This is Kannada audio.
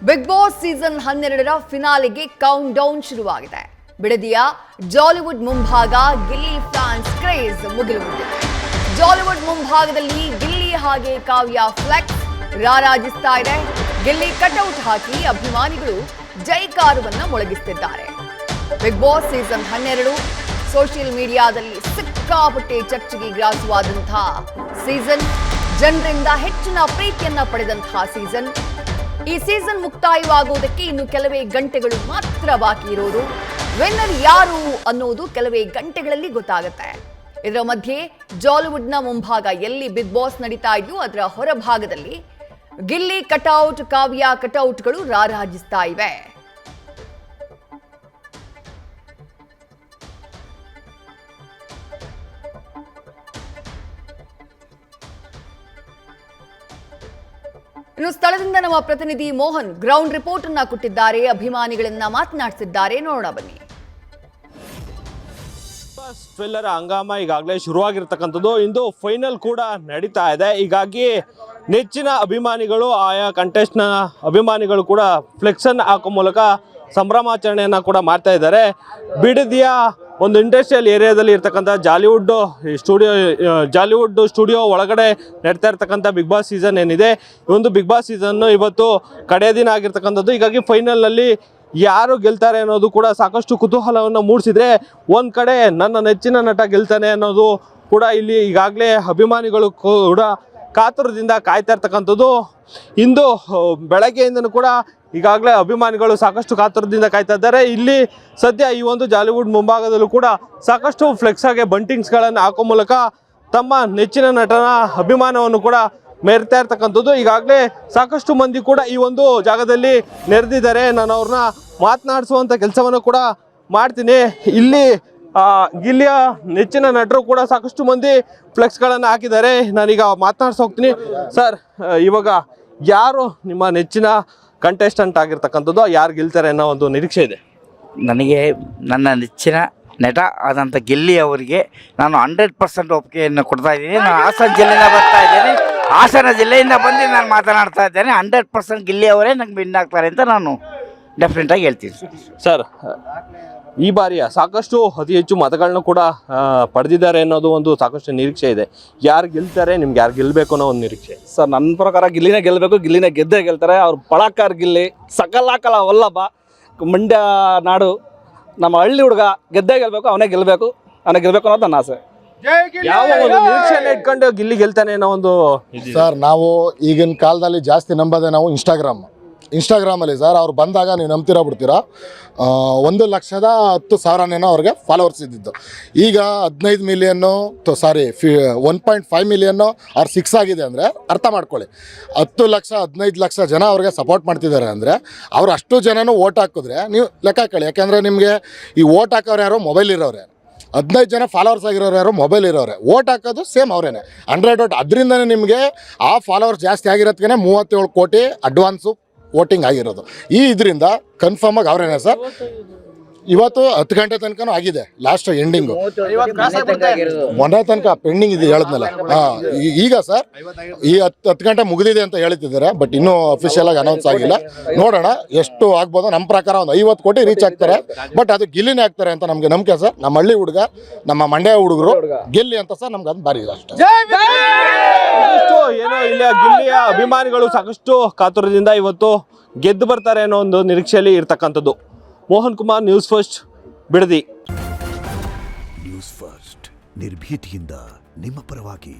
ಬಿಗ್ ಬಾಸ್ ಸೀಸನ್ 12ರ ಫಿನಾಲೆಗೆ ಕೌಂಟ್ ಡೌನ್ ಶುರುವಾಗಿದೆ. ಬಿಡದಿಯ ಜಾಲಿವುಡ್ ಮುಂಭಾಗ ಗಿಲ್ಲಿ ಫ್ಯಾನ್ಸ್ ಕ್ರೇಜ್ ಮುಗಿಲು ಮುಟ್ಟಿದೆ. ಜಾಲಿವುಡ್ ಮುಂಭಾಗದಲ್ಲಿ ಗಿಲ್ಲಿ ಹಾಗೆ ಕಾವ್ಯ ಫ್ಲೆಕ್ಸ್ ರಾರಾಜಿಸ್ತಾ ಇದೆ. ಗಿಲ್ಲಿ ಕಟ್ಔಟ್ ಹಾಕಿ ಅಭಿಮಾನಿಗಳು ಜೈಕಾರವನ್ನ ಮೊಳಗಿಸುತ್ತಿದ್ದಾರೆ. ಬಿಗ್ ಬಾಸ್ ಸೀಸನ್ 12 ಸೋಷಿಯಲ್ ಮೀಡಿಯಾದಲ್ಲಿ ಸಿಕ್ಕಾಪಟ್ಟೆ ಚರ್ಚೆಗೆ ಗ್ರಾಸವಾದಂತಹ ಸೀಸನ್, ಜನರಿಂದ ಹೆಚ್ಚಿನ ಪ್ರೀತಿಯನ್ನ ಪಡೆದಂತಹ ಸೀಸನ್. ಈ ಸೀಸನ್ ಮುಕ್ತಾಯವಾಗುವುದಕ್ಕೆ ಇನ್ನು ಕೆಲವೇ ಗಂಟೆಗಳು ಮಾತ್ರ ಬಾಕಿ ಇರೋದು. ವಿನ್ನರ್ ಯಾರು ಅನ್ನೋದು ಕೆಲವೇ ಗಂಟೆಗಳಲ್ಲಿ ಗೊತ್ತಾಗುತ್ತೆ. ಇದರ ಮಧ್ಯೆ ಜಾಲಿವುಡ್ನ ಮುಂಭಾಗ ಎಲ್ಲಿ ಬಿಗ್ ಬಾಸ್ ನಡೀತಾ ಇದೆಯೋ ಅದರ ಹೊರಭಾಗದಲ್ಲಿ ಗಿಲ್ಲಿ ಕಟೌಟ್, ಕಾವ್ಯ ಕಟೌಟ್ಗಳು ರಾರಾಜಿಸ್ತಾ ಇವೆ. ಇನ್ನು ಸ್ಥಳದಿಂದ ನಮ್ಮ ಪ್ರತಿನಿಧಿ ಮೋಹನ್ ಗ್ರೌಂಡ್ ರಿಪೋರ್ಟ್ ಅನ್ನ ಕೊಟ್ಟಿದ್ದಾರೆ. ಅಭಿಮಾನಿಗಳನ್ನ ಮಾತನಾಡಿಸಿದ್ದಾರೆ, ನೋಡೋಣ ಬನ್ನಿ. ಥ್ರಿಲ್ಲರ್ ಹಂಗಾಮ ಈಗಾಗಲೇ ಶುರುವಾಗಿರ್ತಕ್ಕಂಥದ್ದು. ಇಂದು ಫೈನಲ್ ಕೂಡ ನಡೀತಾ ಇದೆ. ಹೀಗಾಗಿ ನೆಚ್ಚಿನ ಅಭಿಮಾನಿಗಳು, ಆಯಾ ಕಂಟೆಸ್ಟ್ನ ಅಭಿಮಾನಿಗಳು ಕೂಡ ಫ್ಲೆಕ್ಸನ್ನು ಹಾಕೋ ಮೂಲಕ ಸಂಭ್ರಮಾಚರಣೆಯನ್ನು ಕೂಡ ಮಾಡ್ತಾ ಇದ್ದಾರೆ. ಬಿಡದಿಯ ಒಂದು ಇಂಡಸ್ಟ್ರಿಯಲ್ ಏರಿಯಾದಲ್ಲಿ ಇರ್ತಕ್ಕಂಥ ಜಾಲಿವುಡ್ ಸ್ಟುಡಿಯೋ ಒಳಗಡೆ ನಡೀತಾ ಇರ್ತಕ್ಕಂಥ ಬಿಗ್ ಬಾಸ್ ಸೀಸನ್ ಏನಿದೆ, ಈ ಒಂದು ಬಿಗ್ ಬಾಸ್ ಸೀಸನ್ನು ಇವತ್ತು ಕಡೆಯ ದಿನ ಆಗಿರ್ತಕ್ಕಂಥದ್ದು. ಹೀಗಾಗಿ ಫೈನಲ್ನಲ್ಲಿ ಯಾರು ಗೆಲ್ತಾರೆ ಅನ್ನೋದು ಕೂಡ ಸಾಕಷ್ಟು ಕುತೂಹಲವನ್ನು ಮೂಡಿಸಿದ್ರೆ, ಒಂದು ಕಡೆ ನನ್ನ ನೆಚ್ಚಿನ ನಟ ಗೆಲ್ತಾನೆ ಅನ್ನೋದು ಕೂಡ ಇಲ್ಲಿ ಈಗಾಗಲೇ ಅಭಿಮಾನಿಗಳು ಕೂಡ ಕಾತುರದಿಂದ ಕಾಯ್ತಾ ಇರ್ತಕ್ಕಂಥದ್ದು. ಇಂದು ಬೆಳಗ್ಗೆಯಿಂದನೂ ಕೂಡ ಈಗಾಗಲೇ ಅಭಿಮಾನಿಗಳು ಸಾಕಷ್ಟು ಕಾತುರದಿಂದ ಕಾಯ್ತಾ ಇದ್ದಾರೆ. ಇಲ್ಲಿ ಸದ್ಯ ಈ ಒಂದು ಜಾಲಿವುಡ್ ಮುಂಭಾಗದಲ್ಲೂ ಕೂಡ ಸಾಕಷ್ಟು ಫ್ಲೆಕ್ಸ್ ಆಗಿ ಬಂಟಿಂಗ್ಸ್ಗಳನ್ನು ಹಾಕೋ ಮೂಲಕ ತಮ್ಮ ನೆಚ್ಚಿನ ನಟನ ಅಭಿಮಾನವನ್ನು ಕೂಡ ಮೆರಿತಾ ಇರ್ತಕ್ಕಂಥದ್ದು. ಈಗಾಗಲೇ ಸಾಕಷ್ಟು ಮಂದಿ ಕೂಡ ಈ ಒಂದು ಜಾಗದಲ್ಲಿ ನೆರೆದಿದ್ದಾರೆ. ನಾನು ಅವ್ರನ್ನ ಮಾತನಾಡಿಸುವಂಥ ಕೆಲಸವನ್ನು ಕೂಡ ಮಾಡ್ತೀನಿ. ಇಲ್ಲಿ ಗಿಲ್ಲಿಯ ನೆಚ್ಚಿನ ನಟರು ಕೂಡ ಸಾಕಷ್ಟು ಮಂದಿ ಫ್ಲೆಕ್ಸ್ಗಳನ್ನು ಹಾಕಿದ್ದಾರೆ. ನಾನೀಗ ಮಾತನಾಡ್ಸಿ ಹೋಗ್ತೀನಿ. ಸರ್, ಇವಾಗ ಯಾರು ನಿಮ್ಮ ನೆಚ್ಚಿನ ಕಂಟೆಸ್ಟೆಂಟ್ ಆಗಿರ್ತಕ್ಕಂಥದ್ದು, ಯಾರು ಗೆಲ್ತಾರೆ ಅನ್ನೋ ಒಂದು ನಿರೀಕ್ಷೆ ಇದೆ? ನನಗೆ ನನ್ನ ನೆಚ್ಚಿನ ನಟ ಆದಂಥ ಗಿಲ್ಲಿ ಅವರಿಗೆ ನಾನು 100% ಒಪ್ಪಿಗೆಯನ್ನು ಕೊಡ್ತಾ ಇದ್ದೀನಿ. ನಾನು ಹಾಸನ ಜಿಲ್ಲೆಯಿಂದ ಬರ್ತಾ ಇದ್ದೇನೆ. ಹಾಸನ ಜಿಲ್ಲೆಯಿಂದ ಬಂದು ನಾನು ಮಾತನಾಡ್ತಾ ಇದ್ದೇನೆ. 100% ಗಿಲ್ಲಿ ಅವರೇ ನಂಗೆ ವಿನ್ ಆಗ್ತಾರೆ ಅಂತ ನಾನು ಡೆಫಿನೆಟಾಗಿ ಹೇಳ್ತೀನಿ. ಸರ್, ಈ ಬಾರಿಯ ಸಾಕಷ್ಟು ಅತಿ ಹೆಚ್ಚು ಮತಗಳನ್ನ ಕೂಡ ಪಡೆದಿದ್ದಾರೆ ಅನ್ನೋದು ಒಂದು ಸಾಕಷ್ಟು ನಿರೀಕ್ಷೆ ಇದೆ. ಯಾರು ಗೆಲ್ತಾರೆ, ನಿಮ್ಗೆ ಯಾರು ಗೆಲ್ಲಬೇಕು ಅನ್ನೋ ಒಂದು ನಿರೀಕ್ಷೆ? ಸರ್, ನನ್ನ ಪ್ರಕಾರ ಗಿಲ್ಲಿನೇ ಗೆಲ್ಲಬೇಕು. ಗಿಲ್ಲಿನೇ ಗೆದ್ದೇ ಗೆಲ್ತಾರೆ. ಅವ್ರು ಪಳಾಕಾರ್ ಗಿಲ್ಲಿ, ಸಕಲಾಕಲ ವಲ್ಲಭ, ಮಂಡ್ಯ ನಾಡು, ನಮ್ಮ ಹಳ್ಳಿ ಹುಡುಗ ಗೆದ್ದೇ ಗೆಲ್ಲಬೇಕು. ಅವನೇ ಗೆಲ್ಲಬೇಕು ಅನ್ನೋದು ನನ್ನ ಆಸೆ. ಯಾವ ಒಂದು ನಿರೀಕ್ಷೆನ ಇಟ್ಕೊಂಡು ಗಿಲ್ಲಿ ಗೆಲ್ತಾನೆ ಅನ್ನೋ ಒಂದು? ಸರ್, ನಾವು ಈಗಿನ ಕಾಲದಲ್ಲಿ ಜಾಸ್ತಿ ನಂಬೋದೇ ನಾವು ಇನ್ಸ್ಟಾಗ್ರಾಮಲ್ಲಿ ಸರ್. ಅವ್ರು ಬಂದಾಗ ನೀವು ನಂಬ್ತೀರಾ ಬಿಡ್ತೀರಾ, 1,10,000 ಅವ್ರಿಗೆ ಫಾಲೋವರ್ಸ್ ಇದ್ದಿದ್ದು. ಈಗ 15 ಮಿಲಿಯನ್ನು 1.5 ಮಿಲಿಯನ್ನು ಅವ್ರು 6 ಆಗಿದೆ ಅಂದರೆ ಅರ್ಥ ಮಾಡ್ಕೊಳ್ಳಿ. 10 ಲಕ್ಷ 15 ಲಕ್ಷ ಜನ ಅವ್ರಿಗೆ ಸಪೋರ್ಟ್ ಮಾಡ್ತಿದ್ದಾರೆ ಅಂದರೆ ಅವ್ರು ಅಷ್ಟು ಜನನೂ ಓಟ್ ಹಾಕಿದ್ರೆ ನೀವು ಲೆಕ್ಕ ಹಾಕೊಳ್ಳಿ. ಯಾಕೆಂದರೆ ನಿಮಗೆ ಈ ಓಟ್ ಹಾಕೋರು ಯಾರೋ ಮೊಬೈಲ್ ಇರೋರೆ, 15 ಜನ ಫಾಲೋವರ್ಸ್ ಆಗಿರೋರು ಯಾರು ಮೊಬೈಲ್ ಇರೋರೆ, ಓಟ್ ಹಾಕೋದು ಸೇಮ್ ಅವರೇನೆ 100 ಓಟ್. ಅದರಿಂದನೇ ನಿಮಗೆ ಆ ಫಾಲೋವರ್ಸ್ ಜಾಸ್ತಿ ಆಗಿರೋದಕ್ಕೆ 37 ಕೋಟಿ ಅಡ್ವಾನ್ಸು ವೋಟಿಂಗ್ ಆಗಿರೋದು. ಇದರಿಂದ ಕನ್ಫರ್ಮ್ ಆಗಿ ಅವರೇನೆ ಸರ್. ಇವತ್ತು 10 ಗಂಟೆ ತನಕ ಆಗಿದೆ, ಲಾಸ್ಟ್ ಎಂಡಿಂಗು ಮೊನ್ನೆ ತನಕ ಪೆಂಡಿಂಗ್ ಇದೆ ಹೇಳಿದ್ನಲ್ಲ. ಈಗ ಸರ್ ಈ 10 ಗಂಟೆ ಮುಗಿದಿದೆ ಅಂತ ಹೇಳ್ತಿದ್ದಾರೆ, ಬಟ್ ಇನ್ನೂ ಅಫಿಷಿಯಲ್ ಆಗಿ ಅನೌನ್ಸ್ ಆಗಿಲ್ಲ. ನೋಡೋಣ ಎಷ್ಟು ಆಗ್ಬೋದು. ನಮ್ಮ ಪ್ರಕಾರ ಒಂದು 50 ಕೋಟಿ ರೀಚ್ ಆಗ್ತಾರೆ. ಬಟ್ ಅದು ಗಿಲ್ಲಿನೇ ಆಗ್ತಾರೆ ಅಂತ ನಮಗೆ ನಂಬಿಕೆ ಸರ್. ನಮ್ಮ ಹಳ್ಳಿ ಹುಡುಗ, ನಮ್ಮ ಮಂಡ್ಯ ಹುಡುಗರು ಗೆಲ್ಲಿ ಅಂತ ಸರ್ ನಮ್ಗೆ ಅದು ಬಾರಿ ಅಷ್ಟೇ. ಏನೋ ಇಲ್ಲಿ ಗಿಲ್ಲಿಯ ಅಭಿಮಾನಿಗಳು ಸಾಕಷ್ಟು ಕಾತುರದಿಂದ ಇವತ್ತು ಗೆದ್ದು ಬರ್ತಾರೆ ಅನ್ನೋ ಒಂದು ನಿರೀಕ್ಷೆಯಲ್ಲಿ ಇರ್ತಕ್ಕಂಥದ್ದು. Mohan Kumar, news first, Bidadi. News first ನಿರ್ಭೀತಿಯಿಂದ ನಿಮ್ಮ ಪರವಾಗಿ.